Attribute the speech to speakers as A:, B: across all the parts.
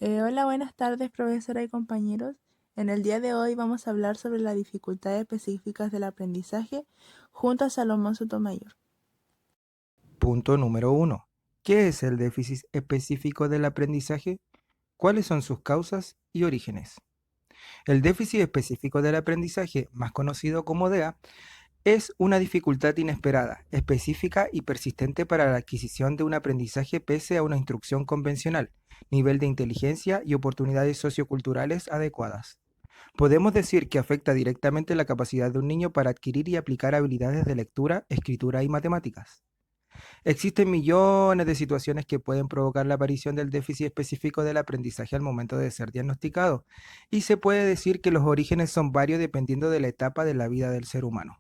A: Hola, buenas tardes, profesora y compañeros. En el día de hoy vamos a hablar sobre las dificultades específicas del aprendizaje junto a Salomón Sotomayor.
B: Punto número 1. ¿Qué es el déficit específico del aprendizaje? ¿Cuáles son sus causas y orígenes? El déficit específico del aprendizaje, más conocido como DEA, es una dificultad inesperada, específica y persistente para la adquisición de un aprendizaje pese a una instrucción convencional, nivel de inteligencia y oportunidades socioculturales adecuadas. Podemos decir que afecta directamente la capacidad de un niño para adquirir y aplicar habilidades de lectura, escritura y matemáticas. Existen millones de situaciones que pueden provocar la aparición del déficit específico del aprendizaje al momento de ser diagnosticado, y se puede decir que los orígenes son varios dependiendo de la etapa de la vida del ser humano.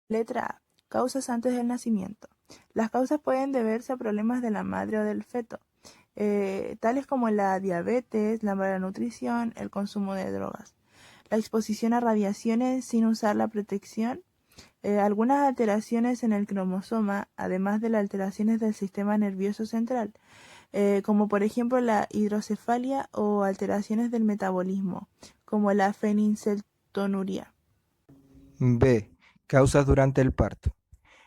A: Letra A. Causas antes del nacimiento. Las causas pueden deberse a problemas de la madre o del feto, tales como la diabetes, la mala nutrición, el consumo de drogas, la exposición a radiaciones sin usar la protección, algunas alteraciones en el cromosoma, además de las alteraciones del sistema nervioso central, como por ejemplo la hidrocefalia o alteraciones del metabolismo, como la fenilcetonuria.
B: B. Causas durante el parto.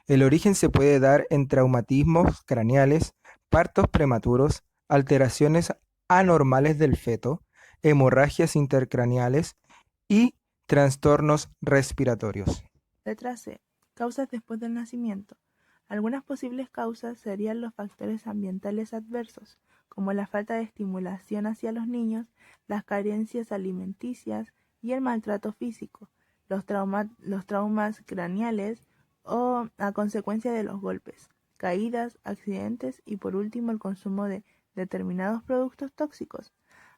B: El origen se puede dar en traumatismos craneales, partos prematuros, alteraciones anormales del feto, hemorragias intercraneales y trastornos respiratorios.
A: Letra C. Causas después del nacimiento. Algunas posibles causas serían los factores ambientales adversos, como la falta de estimulación hacia los niños, las carencias alimenticias y el maltrato físico, los traumas craneales o a consecuencia de los golpes, caídas, accidentes y por último el consumo de determinados productos tóxicos.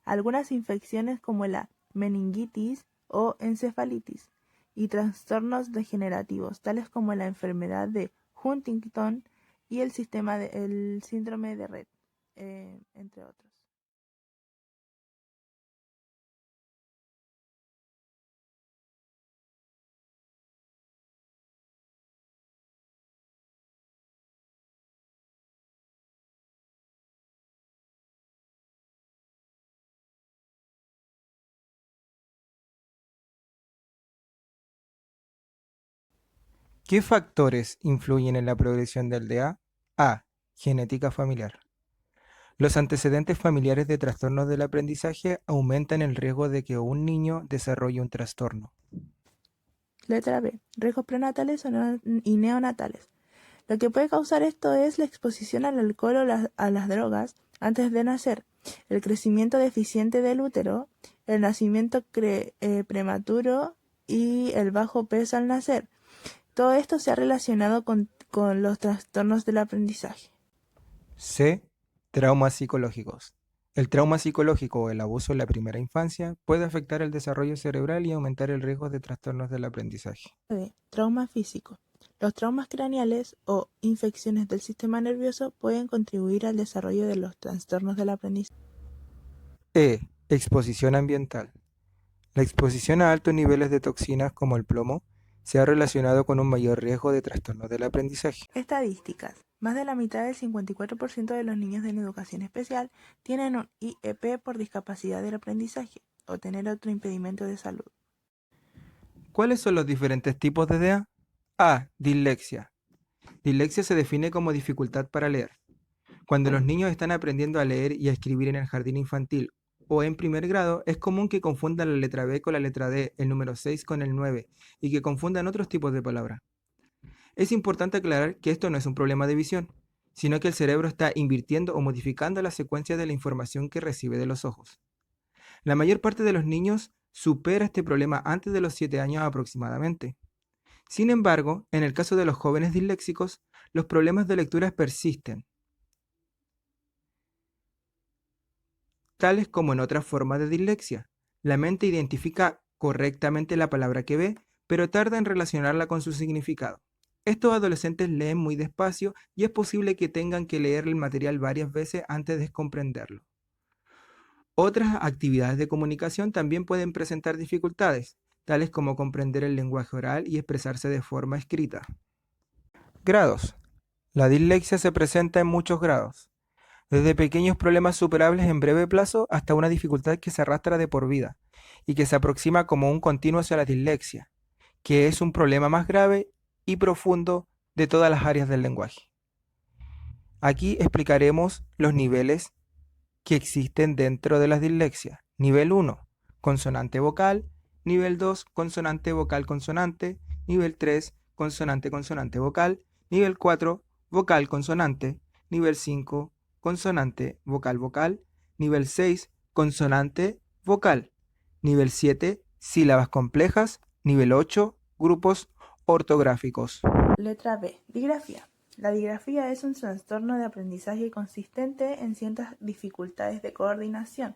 A: Algunas infecciones como la meningitis o encefalitis y trastornos degenerativos, tales como la enfermedad de Huntington y el síndrome de Rett, entre otros.
B: ¿Qué factores influyen en la progresión del DA? A. Genética familiar. Los antecedentes familiares de trastornos del aprendizaje aumentan el riesgo de que un niño desarrolle un trastorno.
A: Letra B. Riesgos prenatales y neonatales. Lo que puede causar esto es la exposición al alcohol o a las drogas antes de nacer, el crecimiento deficiente del útero, el nacimiento prematuro y el bajo peso al nacer. Todo esto se ha relacionado con los trastornos del aprendizaje.
B: C. Traumas psicológicos. El trauma psicológico o el abuso en la primera infancia puede afectar el desarrollo cerebral y aumentar el riesgo de trastornos del aprendizaje.
A: B. Trauma físico. Los traumas craneales o infecciones del sistema nervioso pueden contribuir al desarrollo de los trastornos del aprendizaje.
B: E. Exposición ambiental. La exposición a altos niveles de toxinas como el plomo se ha relacionado con un mayor riesgo de trastornos del aprendizaje.
A: Estadísticas. Más de la mitad del 54% de los niños en educación especial tienen un IEP por discapacidad del aprendizaje o tener otro impedimento de salud.
B: ¿Cuáles son los diferentes tipos de DEA? A. Dislexia. Dislexia se define como dificultad para leer. Cuando los niños están aprendiendo a leer y a escribir en el jardín infantil o en primer grado, es común que confundan la letra B con la letra D, el número 6 con el 9 y que confundan otros tipos de palabras. Es importante aclarar que esto no es un problema de visión, sino que el cerebro está invirtiendo o modificando la secuencia de la información que recibe de los ojos. La mayor parte de los niños supera este problema antes de los 7 años aproximadamente. Sin embargo, en el caso de los jóvenes disléxicos, los problemas de lectura persisten, tales como en otras formas de dislexia. La mente identifica correctamente la palabra que ve, pero tarda en relacionarla con su significado. Estos adolescentes leen muy despacio y es posible que tengan que leer el material varias veces antes de comprenderlo. Otras actividades de comunicación también pueden presentar dificultades, tales como comprender el lenguaje oral y expresarse de forma escrita. Grados. La dislexia se presenta en muchos grados. desde pequeños problemas superables en breve plazo hasta una dificultad que se arrastra de por vida y que se aproxima como un continuo hacia la dislexia, que es un problema más grave y profundo de todas las áreas del lenguaje. Aquí explicaremos los niveles que existen dentro de las dislexias. Nivel 1, consonante vocal. Nivel 2, consonante vocal consonante. Nivel 3, consonante consonante vocal. Nivel 4, vocal consonante. Nivel 5, consonante vocal vocal. Nivel 6, consonante vocal. Nivel 7, sílabas complejas. Nivel 8, grupos ortográficos.
A: Letra B. Digrafía. La digrafía es un trastorno de aprendizaje consistente en ciertas dificultades de coordinación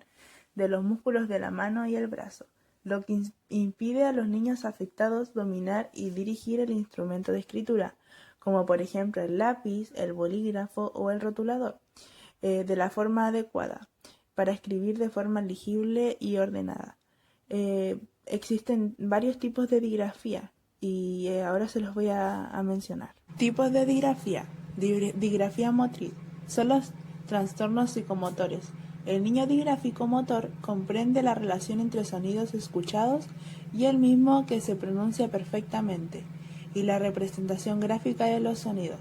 A: de los músculos de la mano y el brazo, lo que impide a los niños afectados dominar y dirigir el instrumento de escritura, como por ejemplo el lápiz, el bolígrafo o el rotulador, de la forma adecuada, para escribir de forma legible y ordenada. Existen varios tipos de digrafía y ahora se los voy a mencionar. Tipos de digrafía. Digrafía motriz. Son los trastornos psicomotores. El niño digráfico motor comprende la relación entre sonidos escuchados y el mismo que se pronuncia perfectamente y la representación gráfica de los sonidos,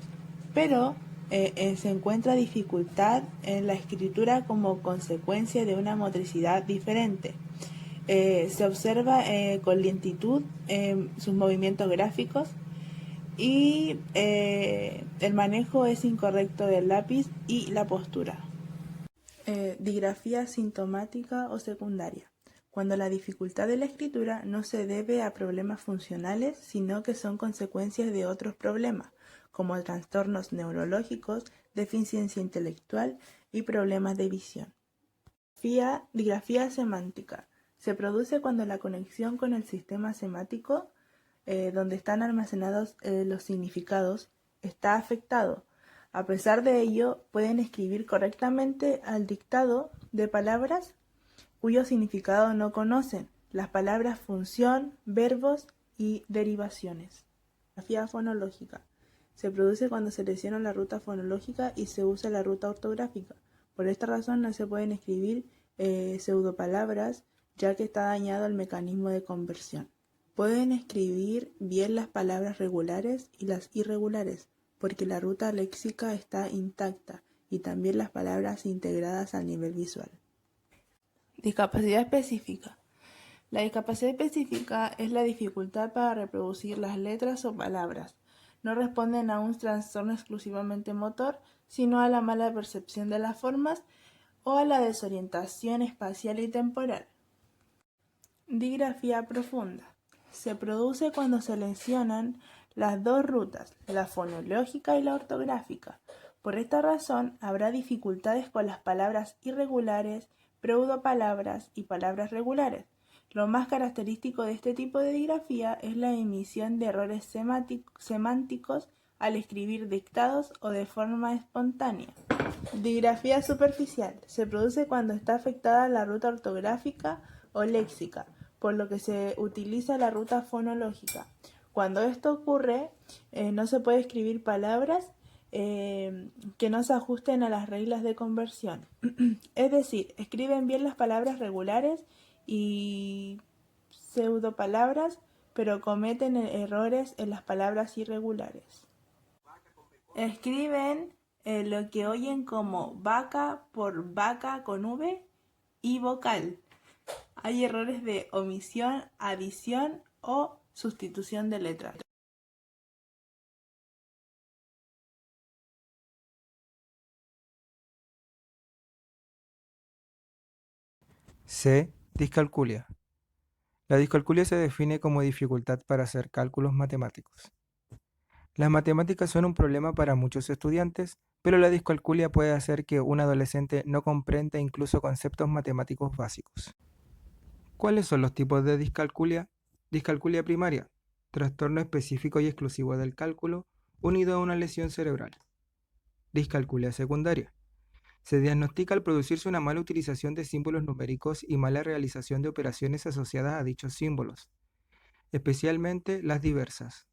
A: pero se encuentra dificultad en la escritura como consecuencia de una motricidad diferente. Se observa con lentitud sus movimientos gráficos y el manejo es incorrecto del lápiz y la postura. Digrafía sintomática o secundaria. Cuando la dificultad de la escritura no se debe a problemas funcionales, sino que son consecuencias de otros problemas, como trastornos neurológicos, deficiencia intelectual y problemas de visión. Digrafía semántica. Se produce cuando la conexión con el sistema semántico, donde están almacenados los significados, está afectado. A pesar de ello, pueden escribir correctamente al dictado de palabras cuyo significado no conocen, las palabras función, verbos y derivaciones. Digrafía fonológica. Se produce cuando se lesiona la ruta fonológica y se usa la ruta ortográfica. Por esta razón no se pueden escribir pseudopalabras, ya que está dañado el mecanismo de conversión. Pueden escribir bien las palabras regulares y las irregulares, porque la ruta léxica está intacta y también las palabras integradas al nivel visual. Discapacidad específica. La discapacidad específica es la dificultad para reproducir las letras o palabras. No responden a un trastorno exclusivamente motor, sino a la mala percepción de las formas o a la desorientación espacial y temporal. Digrafía profunda. Se produce cuando se lesionan las dos rutas, la fonológica y la ortográfica. Por esta razón, habrá dificultades con las palabras irregulares, pseudopalabras y palabras regulares. Lo más característico de este tipo de digrafía es la emisión de errores semánticos al escribir dictados o de forma espontánea. Digrafía superficial. Se produce cuando está afectada la ruta ortográfica o léxica, por lo que se utiliza la ruta fonológica. Cuando esto ocurre, no se puede escribir palabras que no se ajusten a las reglas de conversión. Es decir, escriben bien las palabras regulares y pseudopalabras, pero cometen errores en las palabras irregulares. Escriben lo que oyen como vaca por vaca con V y vocal. Hay errores de omisión, adición o sustitución de letras.
B: C. Discalculia. La discalculia se define como dificultad para hacer cálculos matemáticos. Las matemáticas son un problema para muchos estudiantes, pero la discalculia puede hacer que un adolescente no comprenda incluso conceptos matemáticos básicos. ¿Cuáles son los tipos de discalculia? Discalculia primaria, trastorno específico y exclusivo del cálculo unido a una lesión cerebral. Discalculia secundaria. Se diagnostica al producirse una mala utilización de símbolos numéricos y mala realización de operaciones asociadas a dichos símbolos, especialmente las diversas.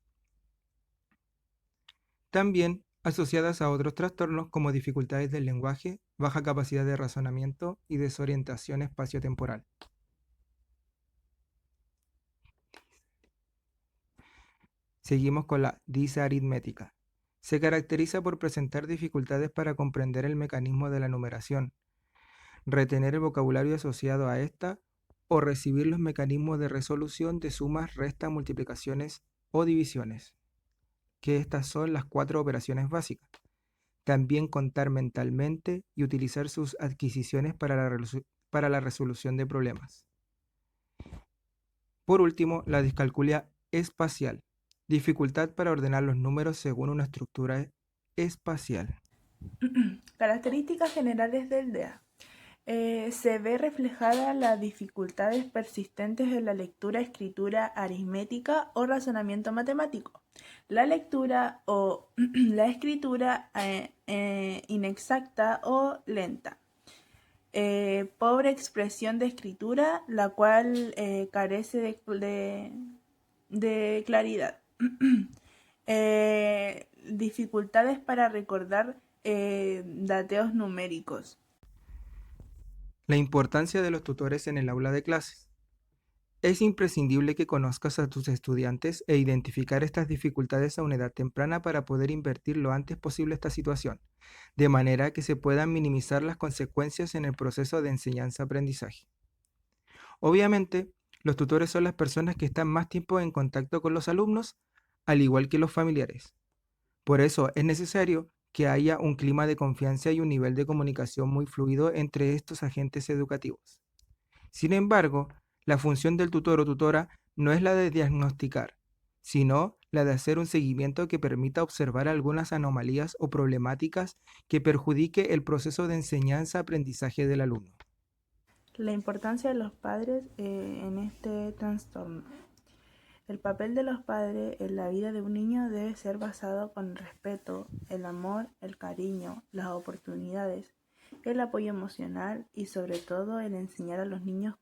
B: También asociadas a otros trastornos como dificultades del lenguaje, baja capacidad de razonamiento y desorientación espaciotemporal. Seguimos con la disaritmética. Se caracteriza por presentar dificultades para comprender el mecanismo de la numeración, retener el vocabulario asociado a esta o recibir los mecanismos de resolución de sumas, restas, multiplicaciones o divisiones, que estas son las 4 operaciones básicas. También contar mentalmente y utilizar sus adquisiciones para la resolución de problemas. Por último, la discalculia espacial, dificultad para ordenar los números según una estructura espacial.
A: Características generales del DEA. Se ve reflejada las dificultades persistentes en la lectura, escritura aritmética o razonamiento matemático. La lectura o la escritura inexacta o lenta. Pobre expresión de escritura, la cual carece de claridad. Dificultades para recordar dateos numéricos.
B: La importancia de los tutores en el aula de clases. Es imprescindible que conozcas a tus estudiantes e identificar estas dificultades a una edad temprana para poder invertir lo antes posible esta situación, de manera que se puedan minimizar las consecuencias en el proceso de enseñanza-aprendizaje. Obviamente, los tutores son las personas que están más tiempo en contacto con los alumnos, al igual que los familiares. Por eso es necesario que haya un clima de confianza y un nivel de comunicación muy fluido entre estos agentes educativos. Sin embargo, la función del tutor o tutora no es la de diagnosticar, sino la de hacer un seguimiento que permita observar algunas anomalías o problemáticas que perjudique el proceso de enseñanza-aprendizaje del alumno.
A: La importancia de los padres en este trastorno. El papel de los padres en la vida de un niño debe ser basado con el respeto, el amor, el cariño, las oportunidades, el apoyo emocional y sobre todo el enseñar a los niños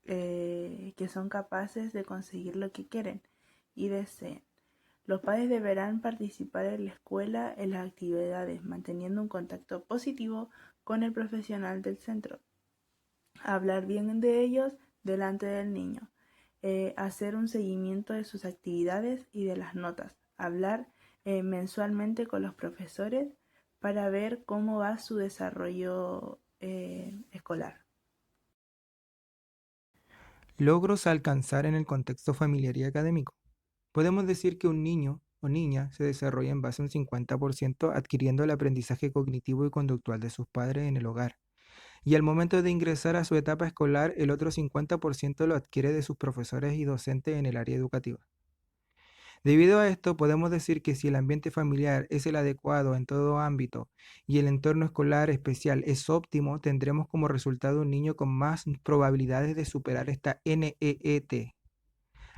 A: que son capaces de conseguir lo que quieren y deseen. Los padres deberán participar en la escuela en las actividades, manteniendo un contacto positivo con el profesional del centro. Hablar bien de ellos delante del niño. Hacer un seguimiento de sus actividades y de las notas. Hablar mensualmente con los profesores para ver cómo va su desarrollo escolar.
B: Logros a alcanzar en el contexto familiar y académico. Podemos decir que un niño o niña se desarrolla en base a un 50% adquiriendo el aprendizaje cognitivo y conductual de sus padres en el hogar. Y al momento de ingresar a su etapa escolar, el otro 50% lo adquiere de sus profesores y docentes en el área educativa. Debido a esto, podemos decir que si el ambiente familiar es el adecuado en todo ámbito y el entorno escolar especial es óptimo, tendremos como resultado un niño con más probabilidades de superar esta NEET.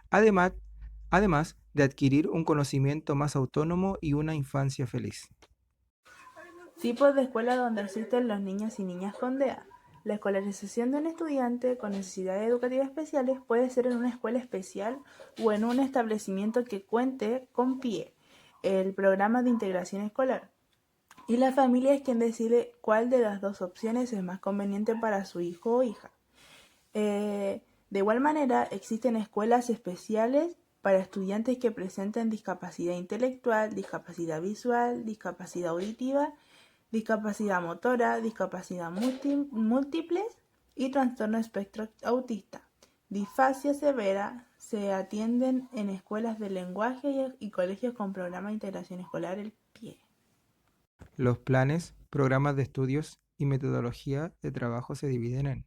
B: Además de adquirir un conocimiento más autónomo y una infancia feliz.
A: Tipos de escuela donde asisten los niños y niñas con DEA. La escolarización de un estudiante con necesidades educativas especiales puede ser en una escuela especial o en un establecimiento que cuente con PIE, el programa de integración escolar. Y la familia es quien decide cuál de las dos opciones es más conveniente para su hijo o hija. De igual manera, existen escuelas especiales para estudiantes que presenten discapacidad intelectual, discapacidad visual, discapacidad auditiva, discapacidad motora, discapacidad múltiples y trastorno espectro autista. Disfasia severa se atienden en escuelas de lenguaje y colegios con programa de integración escolar, el PIE.
B: Los planes, programas de estudios y metodología de trabajo se dividen en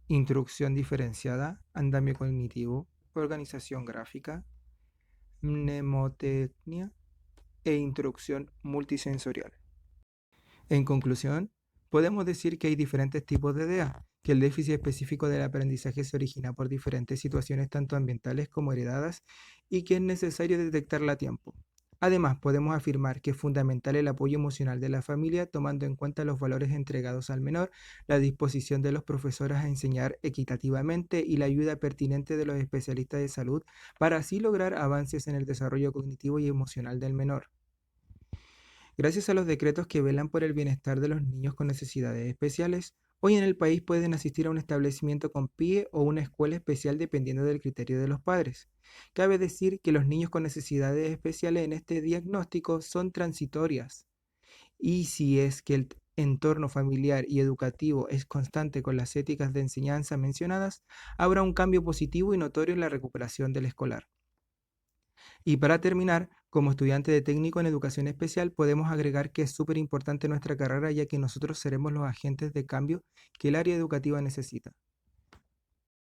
B: instrucción diferenciada, andamio cognitivo, organización gráfica, mnemotecnia e instrucción multisensorial. En conclusión, podemos decir que hay diferentes tipos de DEA, que el déficit específico del aprendizaje se origina por diferentes situaciones tanto ambientales como heredadas y que es necesario detectarla a tiempo. Además, podemos afirmar que es fundamental el apoyo emocional de la familia, tomando en cuenta los valores entregados al menor, la disposición de los profesores a enseñar equitativamente y la ayuda pertinente de los especialistas de salud para así lograr avances en el desarrollo cognitivo y emocional del menor. Gracias a los decretos que velan por el bienestar de los niños con necesidades especiales, hoy en el país pueden asistir a un establecimiento con PIE o una escuela especial dependiendo del criterio de los padres. Cabe decir que los niños con necesidades especiales en este diagnóstico son transitorias y si es que el entorno familiar y educativo es constante con las éticas de enseñanza mencionadas, habrá un cambio positivo y notorio en la recuperación del escolar. Y para terminar, como estudiante de técnico en educación especial, podemos agregar que es súper importante nuestra carrera ya que nosotros seremos los agentes de cambio que el área educativa necesita.